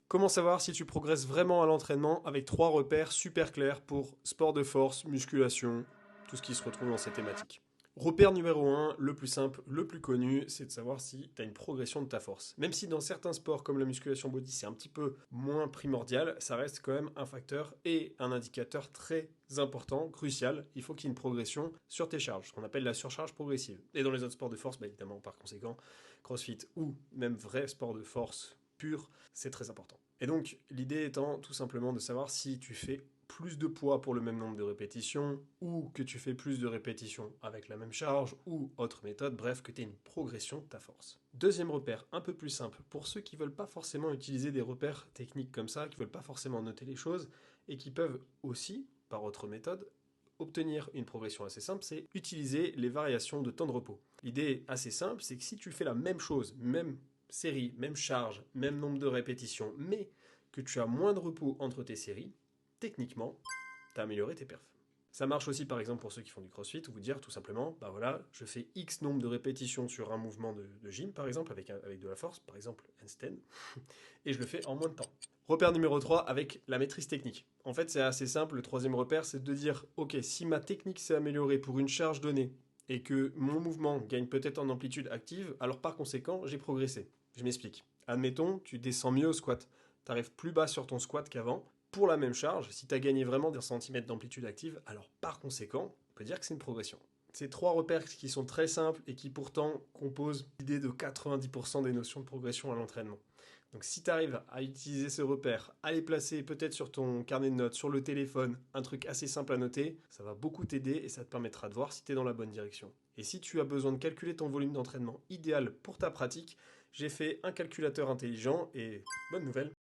Comment savoir si tu progresses vraiment à l'entraînement avec 3 repères super clairs pour sport de force, musculation, tout ce qui se retrouve dans ces thématiques. Repère numéro 1, le plus simple, le plus connu, c'est de savoir si tu as une progression de ta force. Même si dans certains sports comme la musculation body c'est un petit peu moins primordial, ça reste quand même un facteur et un indicateur très important, crucial. Il faut qu'il y ait une progression sur tes charges, ce qu'on appelle la surcharge progressive. Et dans les autres sports de force, évidemment par conséquent, crossfit ou même vrai sport de force pur, c'est très important. Et donc, l'idée étant tout simplement de savoir si tu fais plus de poids pour le même nombre de répétitions, ou que tu fais plus de répétitions avec la même charge, ou autre méthode, bref, que tu aies une progression de ta force. Deuxième repère, un peu plus simple, pour ceux qui ne veulent pas forcément utiliser des repères techniques comme ça, qui ne veulent pas forcément noter les choses, et qui peuvent aussi, par autre méthode, obtenir une progression assez simple, c'est utiliser les variations de temps de repos. L'idée assez simple, c'est que si tu fais la même chose, même série, même charge, même nombre de répétitions, mais que tu as moins de repos entre tes séries, techniquement, tu as amélioré tes perfs. Ça marche aussi par exemple pour ceux qui font du crossfit, où vous dire tout simplement, bah voilà, je fais X nombre de répétitions sur un mouvement de gym par exemple, avec de la force, par exemple handstand, et je le fais en moins de temps. Repère numéro 3 avec la maîtrise technique. En fait, c'est assez simple. Le troisième repère, c'est de dire, ok, si ma technique s'est améliorée pour une charge donnée et que mon mouvement gagne peut-être en amplitude active, alors par conséquent, j'ai progressé. Je m'explique. Admettons, tu descends mieux au squat. Tu arrives plus bas sur ton squat qu'avant. Pour la même charge, si tu as gagné vraiment des centimètres d'amplitude active, alors par conséquent, on peut dire que c'est une progression. Ces 3 repères qui sont très simples et qui pourtant composent l'idée de 90% des notions de progression à l'entraînement. Donc si tu arrives à utiliser ces repères, à les placer peut-être sur ton carnet de notes, sur le téléphone, un truc assez simple à noter, ça va beaucoup t'aider et ça te permettra de voir si tu es dans la bonne direction. Et si tu as besoin de calculer ton volume d'entraînement idéal pour ta pratique, j'ai fait un calculateur intelligent et bonne nouvelle,